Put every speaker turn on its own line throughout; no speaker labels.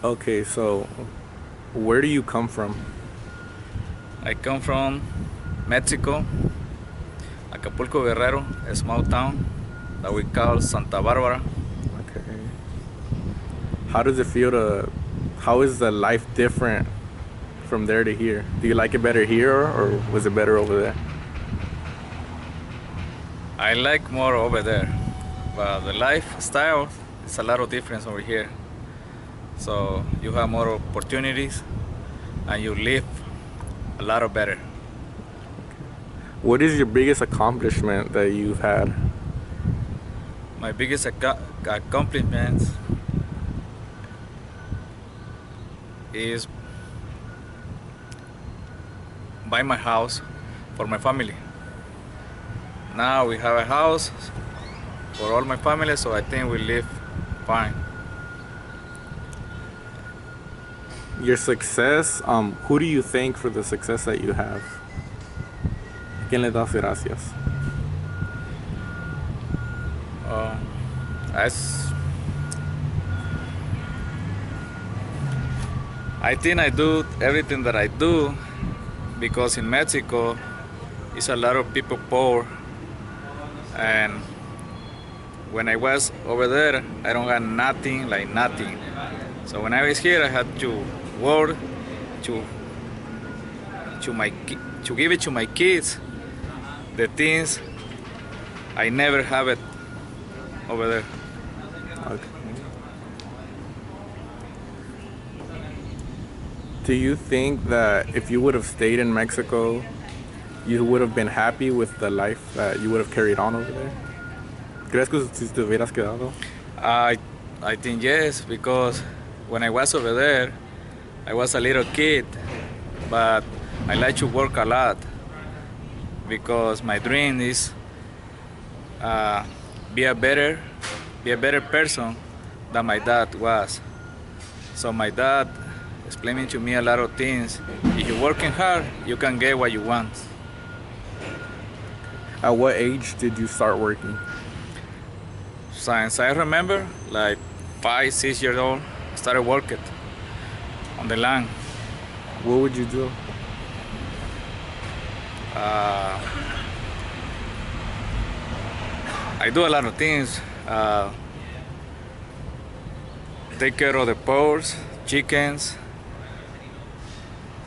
Okay, so where do you come from?
I come from Mexico, Acapulco Guerrero, a small town that we call Santa Barbara.
Okay. How does it feel to, how is the life different from there to here? Do you like it better here or was it better over there?
I like more over there, but the lifestyle is a lot of difference over here. So you have more opportunities and you live a lot of better.
What is your biggest accomplishment that you've had?
My biggest accomplishment is buy my house for my family. Now we have a house for all my family, so I think we live fine.
Your success, who do you thank for the success that you have? ¿A quién le das gracias?
Um, as I think I do everything that I do because in Mexico it's a lot of people poor, and when I was over there I don't have nothing, like nothing. So when I was here I had to work to to give it to my kids the things I never have it over there.
Okay. Do you think that if you would have stayed in Mexico, you would have been happy with the life that you would have carried on over there? ¿Crees que si te hubieras quedado?
I I think yes, because when I was over there I was a little kid, but I like to work a lot because my dream is uh, be a better be a better person than my dad was. So my dad explaining to me a lot of things. If you're working hard, you can get what you want.
At what age did you start working?
Since I remember, like 5, 6 years old, I started working on the land.
What would you do?
Uh, I do a lot of things. Take care of the poors, chickens,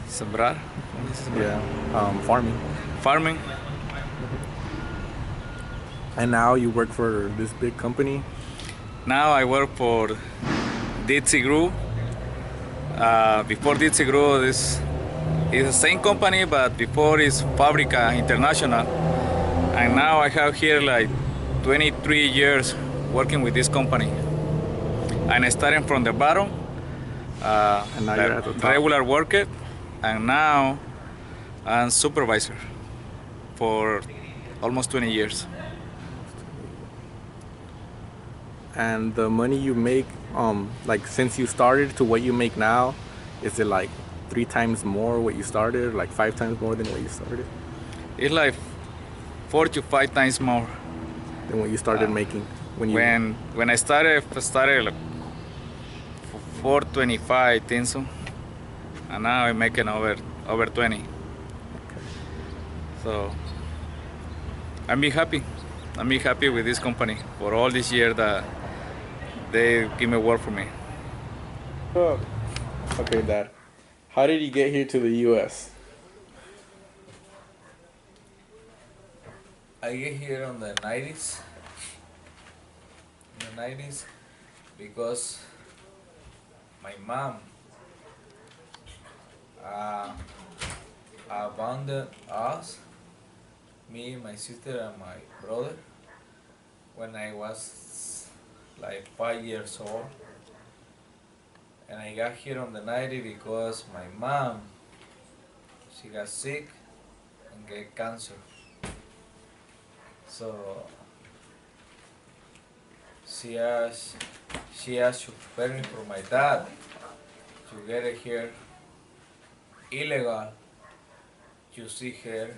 sembrar, ¿cómo dice sembrar?
Yeah, farming.
Farming.
And now you work for this big company.
Now I work for Ditsy Group. Before Ditsy Group, this is the same company, but before it's Fabrica International. And now I have here like 23 years working with this company. And I started from the bottom,
And now you're
like
at the top.
regular worker, and now I'm supervisor for almost 20 years.
And the money you make, like since you started to what you make now, is it like 3 times more what you started, like 5 times more than what you started,
It's like 4 to 5 times more.
than what you started making when you?
When I started like 425, think so, and now I'm making over 20. So I'm be happy. I'm be happy with this company for all this year that they give me work for me.
Oh, okay, Dad. How did you get here to the U.S.?
I get here on the 90s, because my mom uh, abandoned us, me, my sister, and my brother when I was like 5 years old. And I got here on the 90 because my mom, she got sick and get cancer. So she asked, to permit for my dad to get it here illegal to see her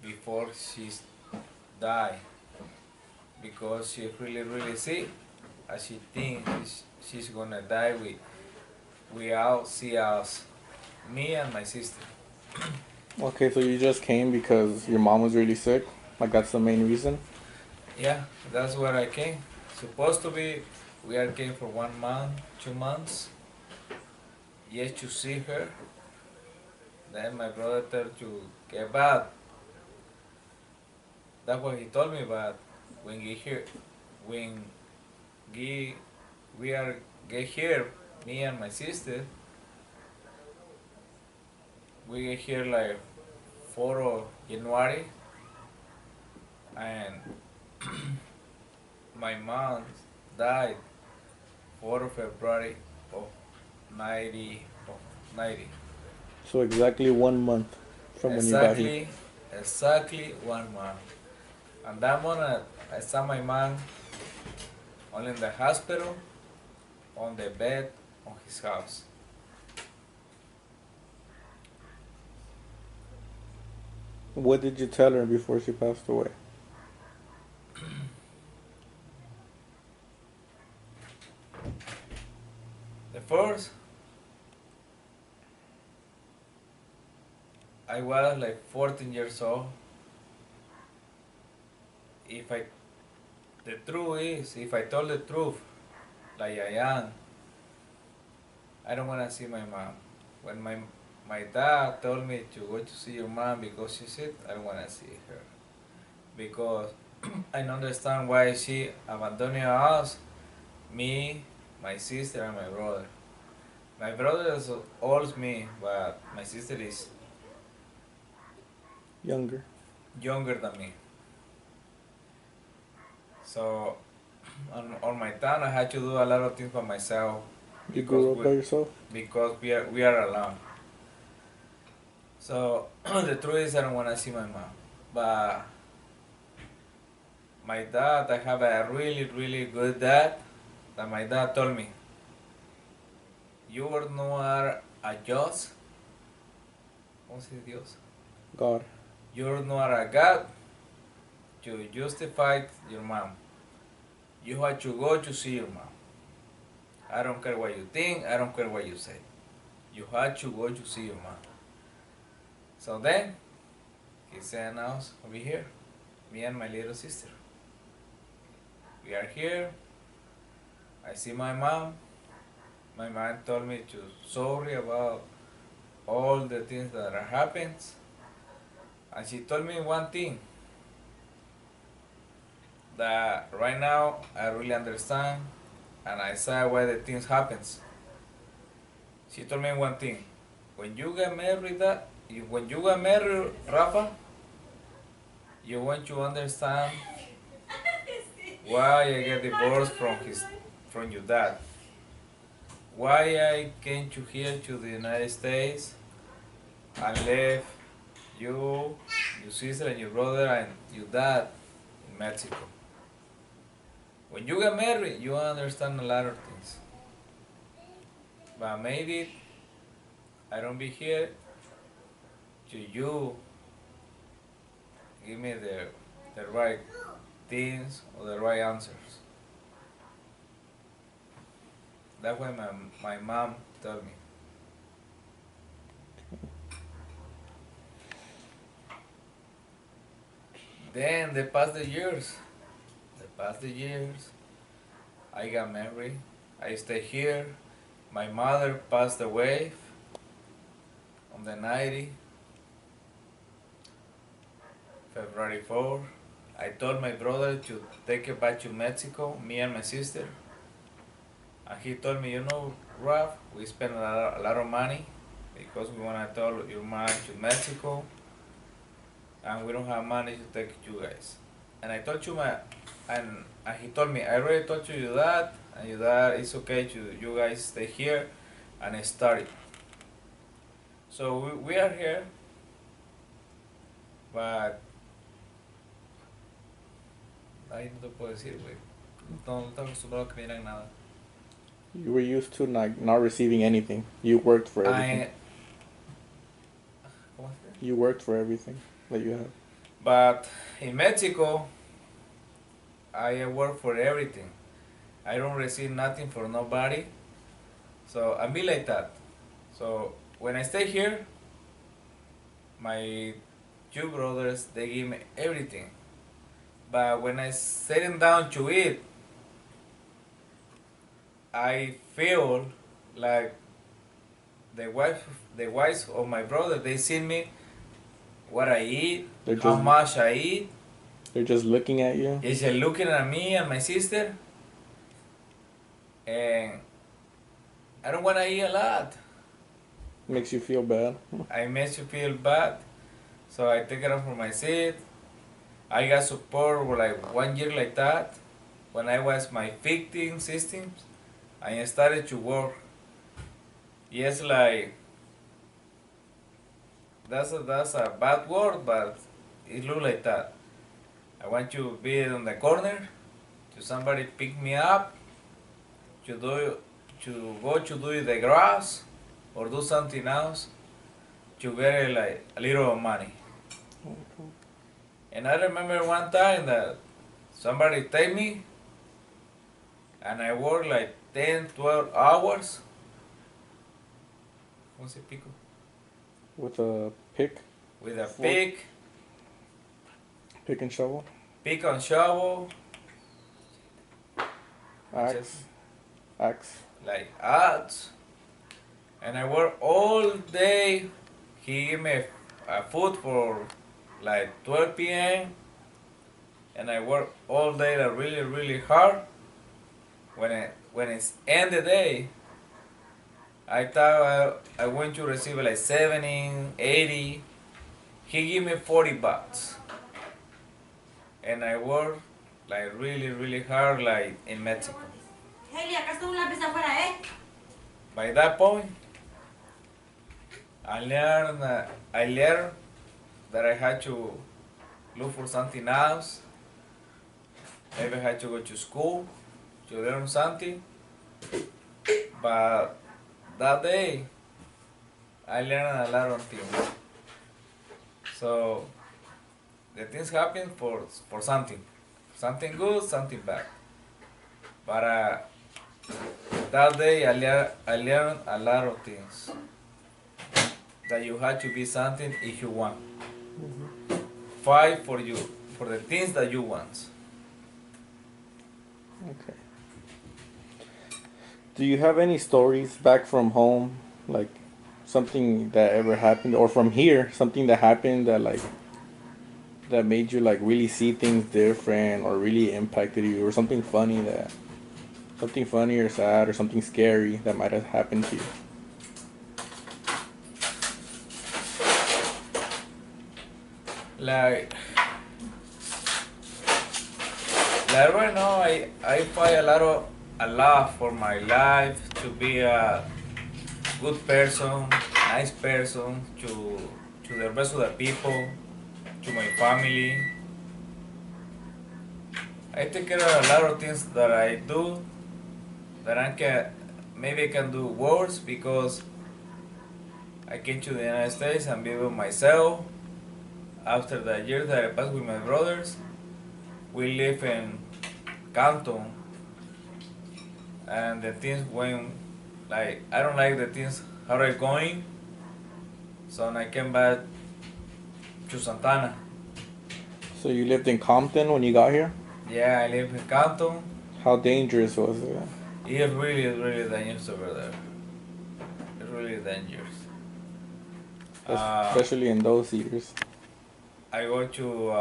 before she died, because she's really sick and she thinks she's gonna die we all see us, me and my sister.
Okay, so you just came because your mom was really sick? Like that's the main reason?
Yeah, that's where I came. Supposed to be, we are came for 1 month, 2 months, just to see her. Then my brother told to get back. That's what he told me. But when he here, when he, we are get here, me and my sister, we get here like 4 of January, and my mom died 4 of February of 90 of 90.
So exactly 1 month from when you got here.
Exactly 1 month. And that month, I saw my mom only in the hospital, on the bed, on his house.
What did you tell her before she passed away?
The first, I was like 14 years old. If I, the truth is, if I told the truth, like I am, I don't want to see my mom. When my dad told me to go to see your mom because she said I don't want to see her because I don't understand why she abandoned us, me, my sister, and my brother. My brother is older me, but my sister is
Younger.
younger than me. So on my time, I had to do a lot of things by myself
You
because
grew up by yourself?
we are alone. So the truth is, I don't want to see my mom, but my dad, I have a really really good dad. That my dad told me, you no are a Dios. ¿Cómo se dice Dios?
God.
You no are a God to justify your mom. You have to go to see your mom. I don't care what you think. I don't care what you say. You have to go to see your mom. So then, he sent us over here, me and my little sister. We are here. I see my mom. My mom told me to sorry about all the things that are happened. And she told me one thing that right now I really understand and I saw why the things happens. She told me one thing. When you get married, when you get married, Rafa, you want to understand why I get divorced from your dad. Why I came to here to the United States and left you, your sister and your brother and your dad in Mexico. When you get married, you understand a lot of things. But maybe I don't be here to you give me the right things or the right answers. That's what my mom told me. Then the past years, I got married. I stay here. My mother passed away on the 90, February 4. I told my brother to take it back to Mexico, me and my sister. And he told me, Ralph, we spent a lot of money because we want to take your mom to Mexico and we don't have money to take you guys. And I told you and he told me, I already told you your dad, and your dad it's okay to you guys stay here and study. So we are here, but ay, no te puedo decir, güey. No estoy acostumbrado a que me digan nada.
You were used to not receiving anything. You worked for everything.
¿Cómo es que?
You worked for everything that you had.
But in Mexico, I work for everything. I don't receive nothing for nobody. So I be like that. So when I stay here, my two brothers they give me everything. But when I sitting down to eat, I feel like the wife the wives of my brother they see me what I eat,
They're
how
just
much I eat.
they're just looking at you.
Is they looking at me and my sister, and I don't wanna eat a lot.
Makes you feel bad.
I makes you feel bad. So I take it off from my seat. I got support for like 1 year like that. When I was my 15, 16, I started to work. Yes, like that's a bad word, but it look like that. I want to be on the corner, to somebody pick me up, to go to do the grass or do something else to get like a little money. And I remember one time that somebody take me and I worked like 10, 12 hours. ¿Cómo se pico?
With a pick,
With a
fork,
pick
and shovel,
and shovel,
axe,
just
axe.
like ads. And I work all day. He gave me a food for like 12 p.m. and I work all day like really, really hard. When it's end the day, I thought I went to receive like 70, 80. He gave me $40. And I work like really, really hard like in Mexico.
Haley, acá está un lápiz afuera, ¿eh?
By that point, I learned that I had to look for something else. Maybe I had to go to school to learn something. But that day, I learned a lot of things. So the things happen for something good, something bad. But that day, I learned a lot of things. That you have to be something if you want. Fight for the things that you want.
Okay. Do you have any stories back from home, like something that ever happened, or from here, something that happened that made you like really see things different, or really impacted you, or something funny or sad, or something scary that might have happened to you?
Like right now, I fight a lot for my life to be a good person, nice person to the rest of the people, to my family. I take care of a lot of things that I do that maybe I can do worse because I came to the United States and be with myself. After the years that I passed with my brothers, we live in Canton, and the things went like I don't like the things how they're going. So when I came back to Santana.
So you lived in Compton when you got here?
Yeah, I live in Canton.
How dangerous was it?
It's really, really dangerous over there. It's really dangerous.
Especially in those years.
I go to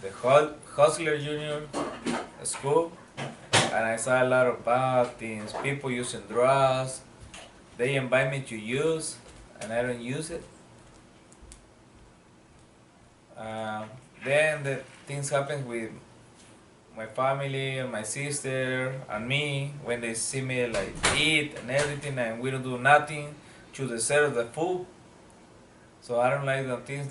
the Hustler Junior school, and I saw a lot of bad things. People using drugs. They invite me to use, and I don't use it. Then the things happen with my family and my sister and me when they see me like eat and everything, and we don't do nothing to deserve the food. So I don't like the things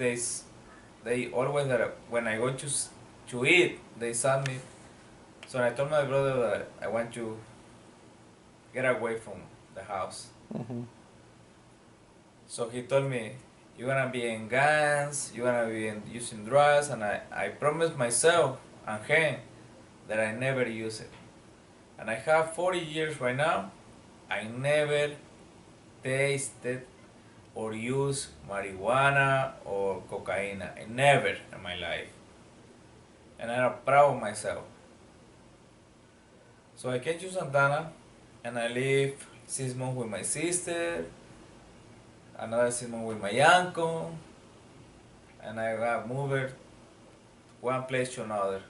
they always that when I go to eat they send me. So I told my brother that I want to get away from the house.
Mm-hmm.
So he told me, you're gonna be in gangs, you're gonna be using drugs, and I promised myself and him that I never use it. And I have 40 years right now, I never tasted or used marijuana or cocaine. I never in my life. And I'm proud of myself. So I came to Santana and I live 6 months with my sister, another 6 months with my uncle, and I got moved one place to another.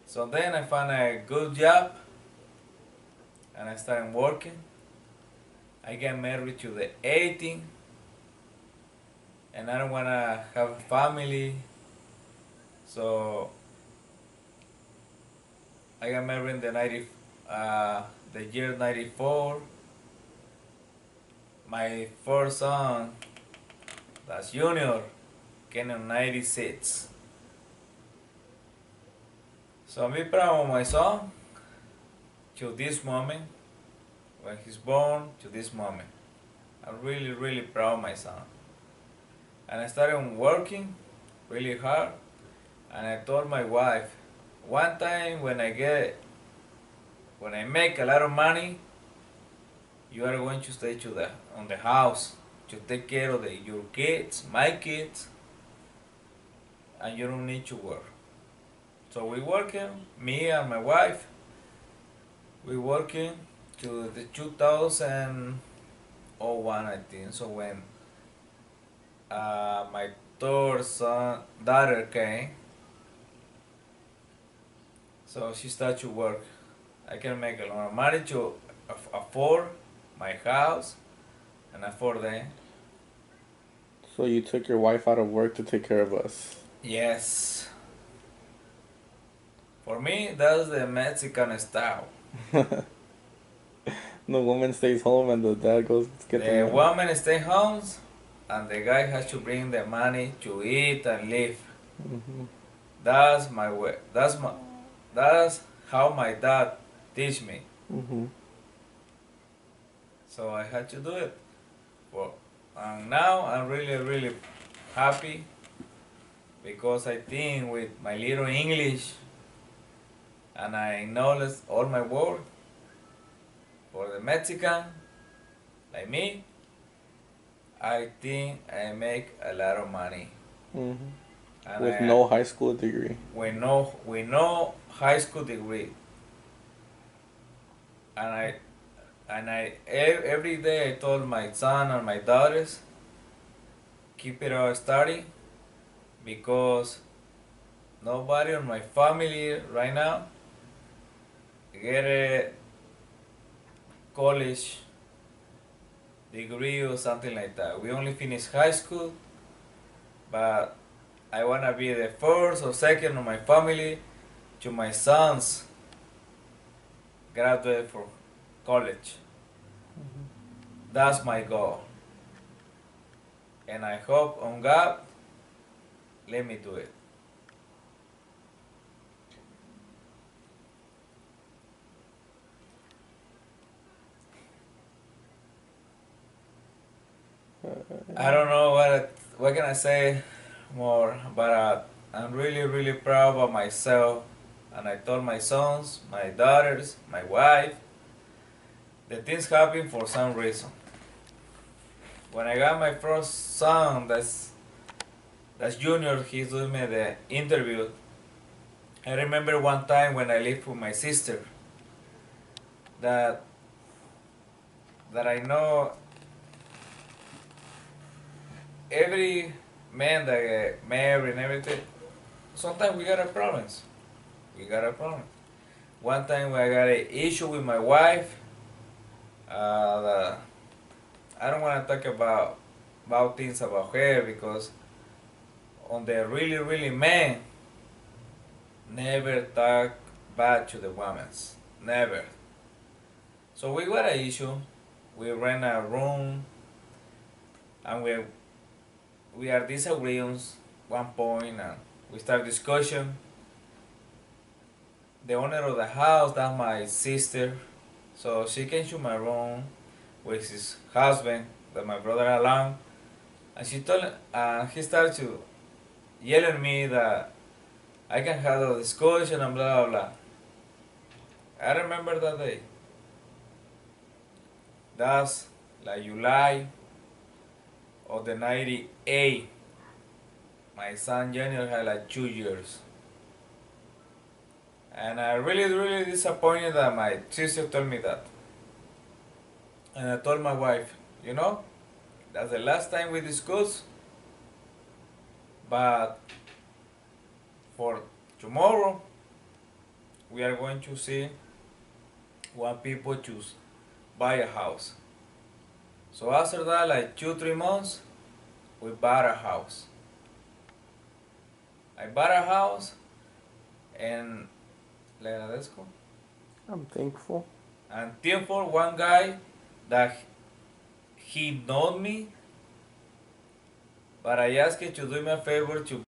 So then I found a good job and I started working. I get married to the 18 and I don't wanna have a family. So I got married in the year 94. My first son, that's Junior, came in 96. So I'm very proud of my son to this moment, when he's born to this moment. I'm really, really proud of my son. And I started working really hard. And I told my wife, one time when I make a lot of money, you are going to stay on the house to take care of your kids, my kids, and you don't need to work. So we working, me and my wife, we working to the 2001, I think. So when my third daughter came, so she started to work. I can make a lot of money to afford my house and afford them.
So you took your wife out of work to take care of us.
Yes. For me, that's the Mexican style.
The woman stays home and the dad goes to get the
The
money.
woman stays home and the guy has to bring the money to eat and live.
Mm-hmm.
That's my way. That's how my dad teach me.
Mm-hmm.
So I had to do it. Well, and now I'm really, really happy because I think with my little English and I knowledge all my word for the Mexican like me, I think I make a lot of money.
Mm-hmm.
And
With no high school degree.
with no high school degree. And I every day I told my son and my daughters keep it on study because nobody in my family right now get a college degree or something like that. We only finish high school, but I wanna be the first or second of my family to my sons graduate from college. That's my goal. And I hope on God let me do it. I don't know what can I say more, but I'm really really proud of myself. And I told my sons, my daughters, my wife, that things happen for some reason. When I got my first son, that's Junior, he's doing me the interview. I remember one time when I lived with my sister that I know every man that get married and everything, sometimes we got a problems. We got a problem. One time I got an issue with my wife. I don't want to talk about things about her because on the really really man never talk bad to the women. Never. So we got an issue. We rent a room and we are disagreeing one point and we start discussion. The owner of the house, that's my sister, so she came to my room with his husband, that my brother along, and he started to yell at me that I can have a discussion and blah blah blah. I remember that day. That's like July of the 98. My son Junior had like 2 years. And I really disappointed that my sister told me that. And I told my wife, you know, that's the last time we discuss, but for tomorrow we are going to see what people choose buy a house. So after that, like 2 3 months, we bought a house. I bought a house and le agradezco.
I'm thankful.
And thankful one guy that he known me, but I asked him to do me a favor to